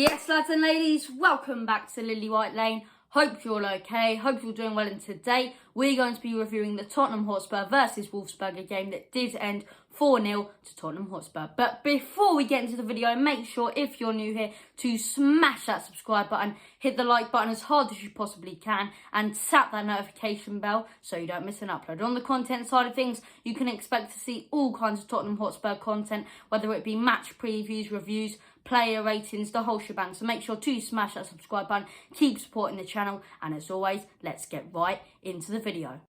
Yes, lads and ladies, welcome back to Lily White Lane. Hope you're all okay. Hope you're doing well. And today we're going to be reviewing the Tottenham Hotspur versus Wolfsberger game that did end 4-0 to Tottenham Hotspur. But before we get into the video, make sure if you're new here to smash that subscribe button, hit the like button as hard as you possibly can, and tap that notification bell so you don't miss an upload. On the content side of things, you can expect to see all kinds of Tottenham Hotspur content, whether it be match previews, reviews, player ratings, the whole shebang. So make sure to smash that subscribe button, keep supporting the channel, and as always, let's get right into the video.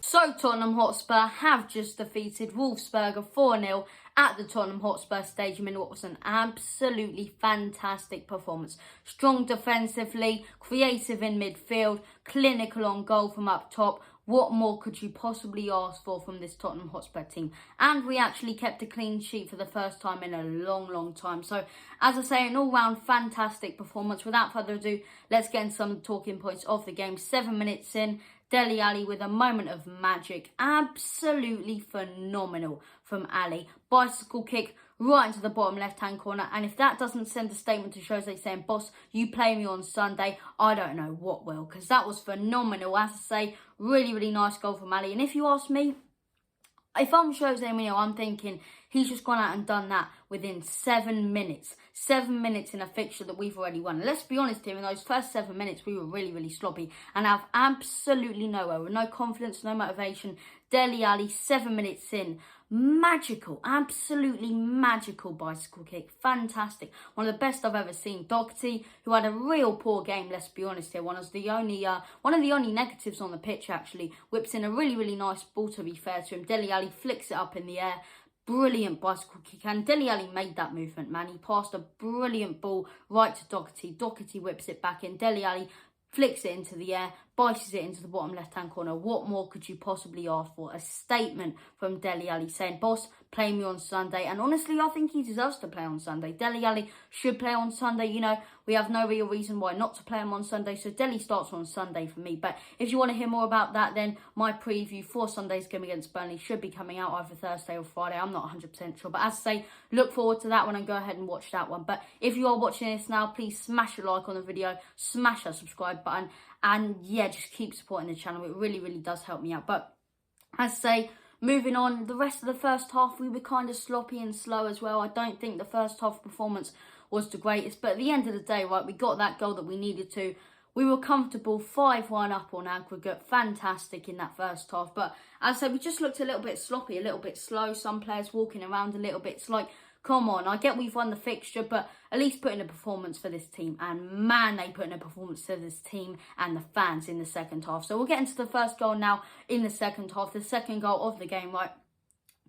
So Tottenham Hotspur have just defeated Wolfsberger 4-0 at the Tottenham Hotspur Stadium in what was an absolutely fantastic performance. Strong defensively, creative in midfield, clinical on goal from up top. What more could you possibly ask for from this Tottenham Hotspur team? And we actually kept a clean sheet for the first time in a long time. So, as I say, an all-round fantastic performance. Without further ado, let's get into some of the talking points of the game. 7 minutes in, Dele Ali with a moment of magic. Absolutely phenomenal from Ali. Bicycle kick right into the bottom left-hand corner. And if that doesn't send a statement to Jose saying, boss, you play me on Sunday, I don't know what will. Because that was phenomenal. As I say, really nice goal from Ali. And if you ask me, if I'm Jose Mourinho, I'm thinking he's just gone out and done that within 7 minutes. 7 minutes in a fixture that we've already won. Let's be honest here, in those first 7 minutes, we were really sloppy and have absolutely nowhere, with no confidence, no motivation. Dele Ali, 7 minutes in, magical, absolutely magical bicycle kick. Fantastic. One of the best I've ever seen. Doherty, who had a real poor game, let's be honest here. One of the only negatives on the pitch, actually. Whips in a really nice ball, to be fair to him. Dele Ali flicks it up in the air. Brilliant bicycle kick, and Dele Ali made that movement, man. He passed a brilliant ball right to Doherty. Doherty whips it back in. Dele Ali flicks it into the air, bites it into the bottom left-hand corner. What more could you possibly ask for? A statement from Dele Ali saying, boss, play me on Sunday. And honestly, I think he deserves to play on Sunday. Dele Ali should play on Sunday. You know, we have no real reason why not to play him on Sunday. So Dele starts on Sunday for me. But if you want to hear more about that, then my preview for Sunday's game against Burnley should be coming out either Thursday or Friday. I'm not 100% sure. But as I say, look forward to that one and go ahead and watch that one. But if you are watching this now, please smash a like on the video, smash that subscribe button, and yeah, just keep supporting the channel. It really does help me out. But as I say, moving on, the rest of the first half, we were kind of sloppy and slow as well. I don't think the first half performance was the greatest. But at the end of the day, right, we got that goal that we needed to. We were comfortable, 5-1 up on aggregate. Fantastic in that first half. But as I said, we just looked a little bit sloppy, a little bit slow. Some players walking around a little bit. It's like, come on, I get we've won the fixture, but at least put in a performance for this team. And man, they put in a performance for this team and the fans in the second half. So we'll get into the first goal now in the second half. The second goal of the game, right?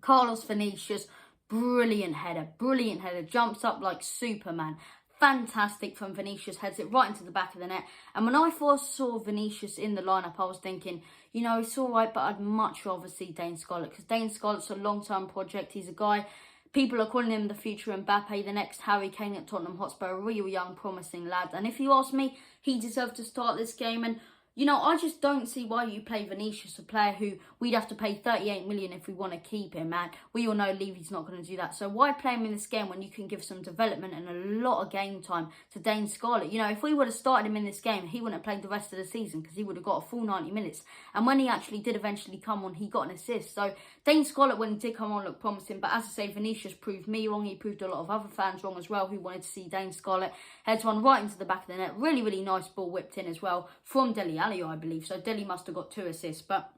Carlos Vinicius, brilliant header, jumps up like Superman. Fantastic from Vinicius, heads it right into the back of the net. And when I first saw Vinicius in the lineup, I was thinking, you know, it's all right, but I'd much rather see Dane Scarlett, because Dane Scarlett's a long-term project. He's a guy, people are calling him the future Mbappe, the next Harry Kane at Tottenham Hotspur, a real young, promising lad. And if you ask me, he deserved to start this game. And you know, I just don't see why you play Vinicius, a player who we'd have to pay 38 million if we want to keep him, man. We all know Levy's not going to do that. So why play him in this game when you can give some development and a lot of game time to Dane Scarlett? You know, if we would have started him in this game, he wouldn't have played the rest of the season because he would have got a full 90 minutes. And when he actually did eventually come on, he got an assist. So Dane Scarlett, when he did come on, looked promising. But as I say, Vinicius proved me wrong. He proved a lot of other fans wrong as well who wanted to see Dane Scarlett. Heads one right into the back of the net. Really nice ball whipped in as well from Dele Ali, I believe. So Dele must have got 2 assists. But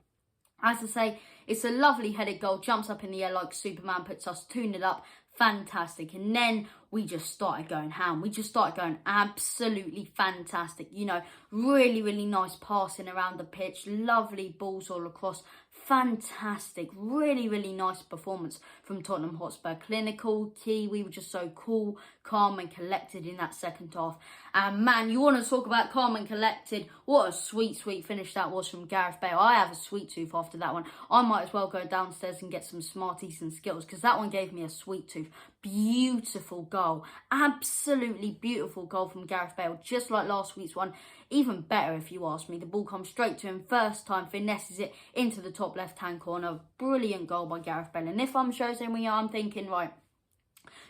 as I say, it's a lovely headed goal. Jumps up in the air like Superman, puts us 2-0 up. Fantastic. And then we just started going ham. We just started going absolutely fantastic. You know, really nice passing around the pitch. Lovely balls all across. Fantastic. Really nice performance from Tottenham Hotspur. Clinical, key. We were just so cool, calm and collected in that second half. And man, you want to talk about calm and collected. What a sweet, sweet finish that was from Gareth Bale. I have a sweet tooth after that one. I might as well go downstairs and get some Smarties and Skittles because that one gave me a sweet tooth. Beautiful goal. Absolutely beautiful goal from Gareth Bale. Just like last week's one. Even better if you ask me. The ball comes straight to him. First time, finesses it into the top left-hand corner. Brilliant goal by Gareth Bale. And if I'm Jose Mourinho, I'm thinking, right,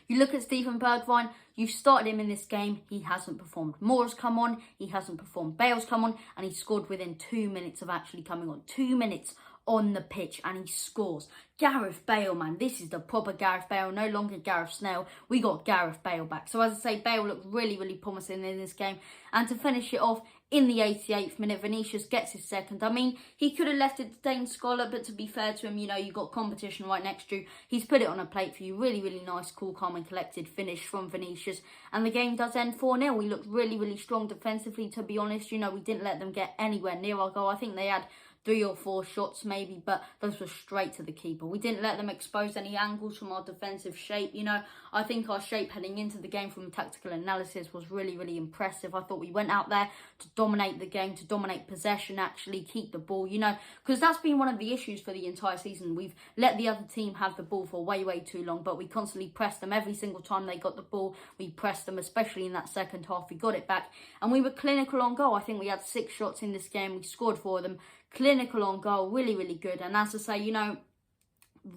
you look at Steven Bergwijn, you've started him in this game, he hasn't performed. Moore's come on, he hasn't performed. Bale's come on, and he scored within 2 minutes of actually coming on. 2 minutes on the pitch, and he scores. Gareth Bale, man, this is the proper Gareth Bale, no longer Gareth Snail. We got Gareth Bale back. So as I say, Bale looked really, really promising in this game. And to finish it off, in the 88th minute, Vinicius gets his second. I mean, he could have left it to Dane Scholar, but to be fair to him, you know, you got competition right next to you. He's put it on a plate for you. Really, really nice, cool, calm and collected finish from Vinicius. And the game does end 4-0. We looked really, really strong defensively, to be honest. You know, we didn't let them get anywhere near our goal. I think they had 3 or 4 shots maybe, but those were straight to the keeper. We didn't let them expose any angles from our defensive shape. You know, I think our shape heading into the game from tactical analysis was really, really impressive. I thought we went out there to dominate the game, to dominate possession, actually keep the ball, you know, because that's been one of the issues for the entire season. We've let the other team have the ball for way, way too long, but we constantly pressed them every single time they got the ball. We pressed them, especially in that second half. We got it back and we were clinical on goal. I think we had 6 shots in this game. We scored 4 of them. Clinical on goal, really, really good. And as I say, you know,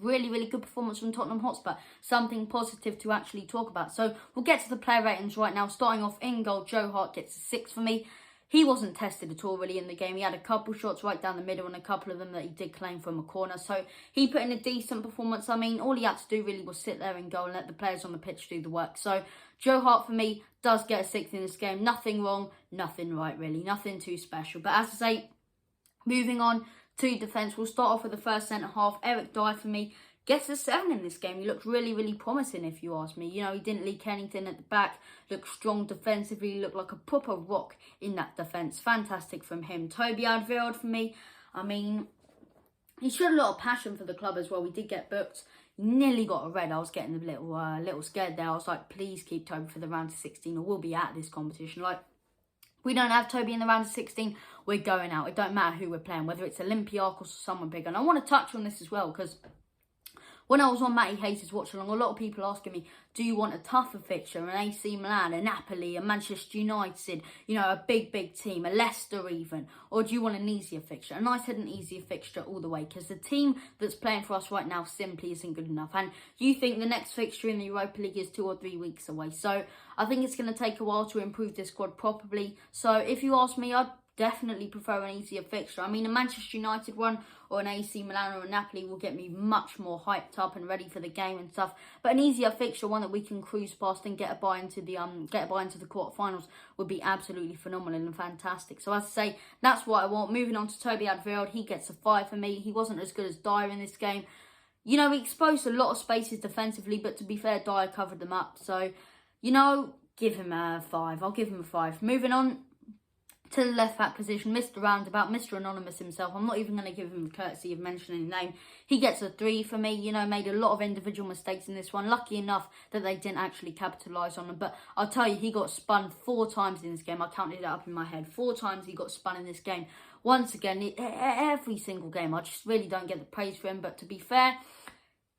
really, really good performance from Tottenham Hotspur. Something positive to actually talk about. So we'll get to the player ratings right now. Starting off in goal, Joe Hart gets a 6 for me. He wasn't tested at all really in the game. He had a couple shots right down the middle and a couple of them that he did claim from a corner. So he put in a decent performance. I mean, all he had to do really was sit there in goal and let the players on the pitch do the work. So Joe Hart for me does get a 6 in this game. Nothing wrong, nothing right really. Nothing too special. But as I say, moving on to defence, we'll start off with the first centre-half. Eric Dyer, for me, gets a 7 in this game. He looked really, really promising, if you ask me. You know, he didn't leak anything at the back. Looked strong defensively. Looked like a proper rock in that defence. Fantastic from him. Toby Alderweireld, for me, I mean, he showed a lot of passion for the club as well. We did get booked. Nearly got a red. I was getting a little scared there. I was like, please keep Toby for the round of 16 or we'll be out of this competition. Like, we don't have Toby in the round of 16, we're going out. It don't matter who we're playing, whether it's Olympiacos or someone bigger. And I want to touch on this as well, because when I was on Matty Hayes' watch along, a lot of people asking me, do you want a tougher fixture, an AC Milan, a Napoli, a Manchester United, you know, a big, big team, a Leicester even, or do you want an easier fixture? And I said an easier fixture all the way, because the team that's playing for us right now simply isn't good enough. And you think the next fixture in the Europa League is 2 or 3 weeks away. So I think it's going to take a while to improve this squad properly. So if you ask me, I'd definitely prefer an easier fixture. I mean, a Manchester United one or an AC Milan or a Napoli will get me much more hyped up and ready for the game and stuff. But an easier fixture, one that we can cruise past and get a buy into the quarterfinals, would be absolutely phenomenal and fantastic. So as I say, that's what I want. Moving on to Toby Alderweireld, he gets a 5 for me. He wasn't as good as Dyer in this game. You know, he exposed a lot of spaces defensively, but to be fair, Dyer covered them up. So, you know, give him a 5. I'll give him a 5. Moving on to the left back position, Mr. Roundabout, Mr. Anonymous himself. I'm not even going to give him the courtesy of mentioning his name. He gets a 3 for me. You know, made a lot of individual mistakes in this one. Lucky enough that they didn't actually capitalise on them. But I'll tell you, he got spun 4 times in this game. I counted it up in my head. 4 times he got spun in this game. Once again, every single game. I just really don't get the praise for him. But to be fair,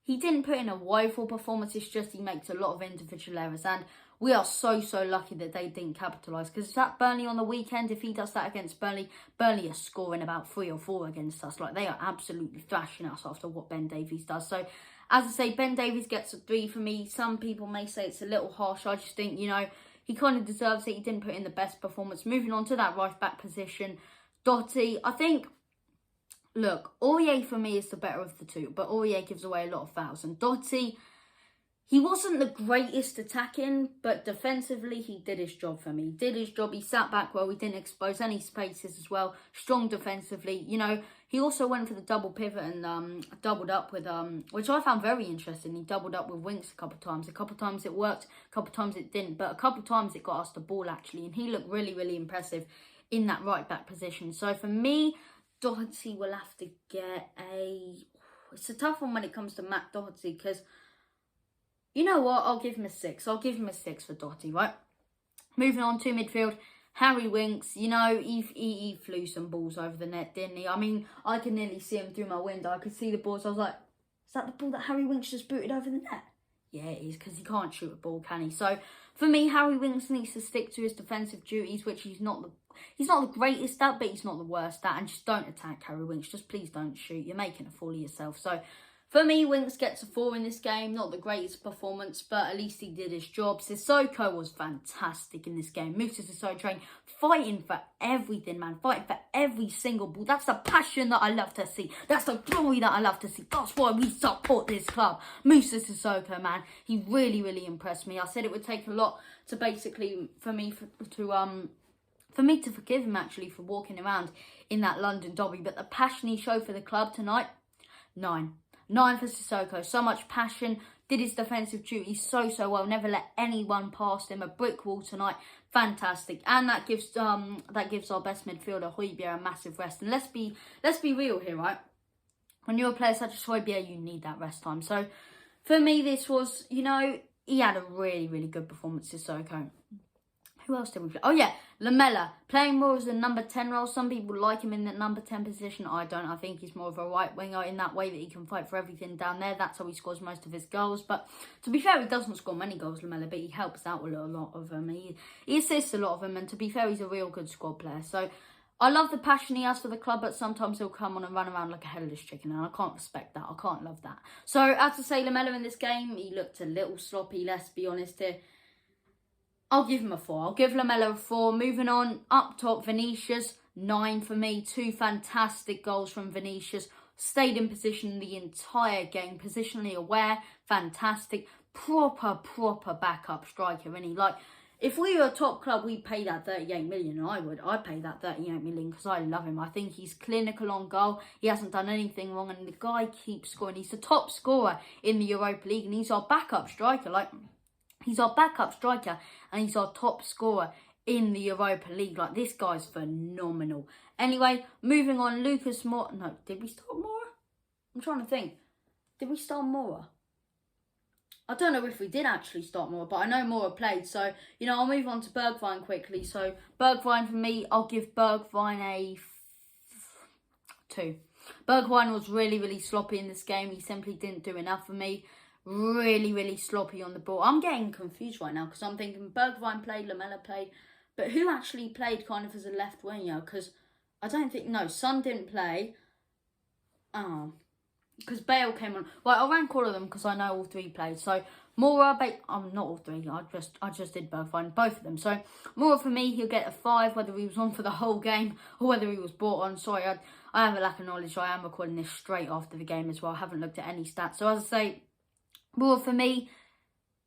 he didn't put in a woeful performance. It's just he makes a lot of individual errors. And we are so, so lucky that they didn't capitalise. Because that Burnley on the weekend, if he does that against Burnley, Burnley are scoring about 3 or 4 against us. Like, they are absolutely thrashing us after what Ben Davies does. So, as I say, Ben Davies gets a 3 for me. Some people may say it's a little harsh. I just think, you know, he kind of deserves it. He didn't put in the best performance. Moving on to that right back position, Doherty, I think, look, Aurier for me is the better of the two. But Aurier gives away a lot of fouls. And Doherty, he wasn't the greatest attacking, but defensively, he did his job for me. He did his job. He sat back well. We didn't expose any spaces as well. Strong defensively. You know, he also went for the double pivot and doubled up with, which I found very interesting. He doubled up with Winks a couple of times. A couple of times it worked. A couple of times it didn't. But a couple of times it got us the ball, actually. And he looked really, really impressive in that right back position. So for me, Doherty will have to get a... It's a tough one when it comes to Matt Doherty, because... You know what? I'll give him a 6. I'll give him a 6 for Doherty, right? Moving on to midfield, Harry Winks, you know, he flew some balls over the net, didn't he? I mean, I could nearly see him through my window. I could see the balls. I was like, is that the ball that Harry Winks just booted over the net? Yeah, it is, because he can't shoot a ball, can he? So, for me, Harry Winks needs to stick to his defensive duties, which he's not the greatest at, but he's not the worst at. And just don't attack Harry Winks. Just please don't shoot. You're making a fool of yourself. So, for me, Winks gets a 4 in this game. Not the greatest performance, but at least he did his job. Sissoko was fantastic in this game. Moussa Sissoko fighting for everything, man. Fighting for every single ball. That's the passion that I love to see. That's the glory that I love to see. That's why we support this club. Moussa Sissoko, man. He really, really impressed me. I said it would take a lot to basically, for me to forgive him, actually, for walking around in that London derby. But the passion he showed for the club tonight, 9. 9 for Sissoko. So much passion. Did his defensive duties so well. Never let anyone past him. A brick wall tonight. Fantastic. And that gives our best midfielder Højbjerg a massive rest. And let's be real here, right? When you're a player such as Højbjerg, you need that rest time. So for me, this was, you know, he had a really, really good performance, Sissoko. Who else did we play? Oh, yeah, Lamela. Playing more as a number 10 role. Some people like him in the number 10 position. I don't. I think he's more of a right winger in that way that he can fight for everything down there. That's how he scores most of his goals. But to be fair, he doesn't score many goals, Lamela, but he helps out with a lot of them. He assists a lot of them. And to be fair, he's a real good squad player. So I love the passion he has for the club, but sometimes he'll come on and run around like a headless chicken, and I can't respect that. I can't love that. So as to say, Lamela in this game, he looked a little sloppy, let's be honest here. I'll give him a 4. I'll give Lamela a 4. Moving on, up top, Vinicius, 9 for me. 2 fantastic goals from Vinicius. Stayed in position the entire game. Positionally aware, fantastic. Proper backup striker, isn't he? Like, if we were a top club, we'd pay that 38 million. I'd pay that 38 million because I love him. I think he's clinical on goal. He hasn't done anything wrong, and the guy keeps scoring. He's the top scorer in the Europa League, and he's our backup striker. Like, he's our backup striker and he's our top scorer in the Europa League. Like, this guy's phenomenal. Anyway, moving on, Lucas Moura. No, did we start Moura? I'm trying to think. Did we start Moura? I don't know if we did actually start Moura, but I know Moura played. So, you know, I'll move on to Bergwijn quickly. So, Bergwijn for me, I'll give Bergwijn a 2. Bergwijn was really, really sloppy in this game. He simply didn't do enough for me. Really sloppy on the ball. I'm getting confused right now because I'm thinking Bergwijn played, Lamela played, but who actually played kind of as a left winger? Because I don't think, no, Son didn't play. Oh, because Bale came on. Right, I'll rank all of them because I know all 3 played. So Moura, not all 3. I just did Bergwijn, both of them. So Moura for me, he'll get a 5, whether he was on for the whole game or whether he was brought on. Sorry, I have a lack of knowledge. So I am recording this straight after the game as well. I haven't looked at any stats. So as I say, Moura for me,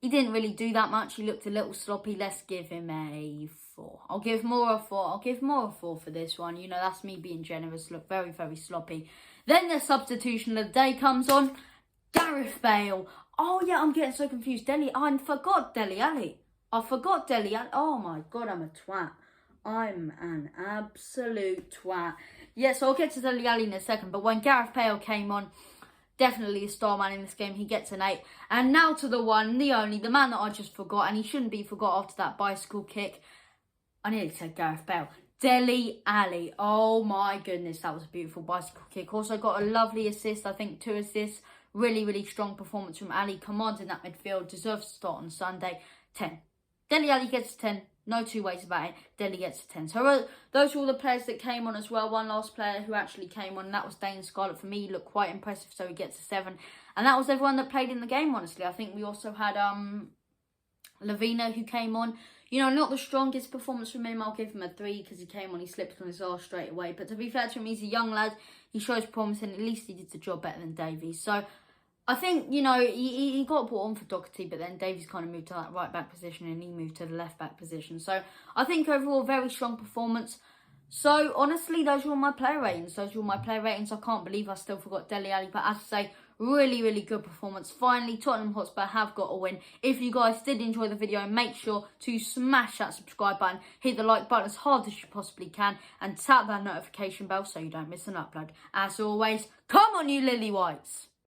he didn't really do that much. He looked a little sloppy. Let's give him a 4. I'll give Moura a 4. I'll give Moura a 4 for this one. You know, that's me being generous. Look, very sloppy. Then the substitution of the day comes on. Gareth Bale. Oh, yeah, I'm getting so confused. I forgot Dele Alli. Oh, my God, I'm a twat. I'm an absolute twat. Yeah, so I'll get to Dele Alli in a second. But when Gareth Bale came on, definitely a star man in this game. He gets an 8. And now to the one, the only, the man that I just forgot. And he shouldn't be forgot after that bicycle kick. I nearly said Gareth Bale. Dele Alli. Oh my goodness, that was a beautiful bicycle kick. Also got a lovely assist. I think 2 assists. Really strong performance from Ali. Commanding that midfield. Deserves to start on Sunday. 10. Dele Alli gets a 10. No 2 ways about it. Dele gets a 10. So those were all the players that came on as well. One last player who actually came on, and that was Dane Scarlett. For me, he looked quite impressive, so he gets a 7. And that was everyone that played in the game, honestly. I think we also had Lavina who came on. You know, not the strongest performance from him. I'll give him a 3 because he came on, he slipped on his arse straight away. But to be fair to him, he's a young lad. He shows promise, and at least he did the job better than Davies. So I think, you know, he got brought on for Doherty, but then Davies kind of moved to that right back position and he moved to the left back position. So I think overall, very strong performance. So honestly, those were all my player ratings. I can't believe I still forgot Dele Alli. But as I say, really good performance. Finally, Tottenham Hotspur have got a win. If you guys did enjoy the video, make sure to smash that subscribe button, hit the like button as hard as you possibly can, and tap that notification bell so you don't miss an upload. As always, come on you lily whites.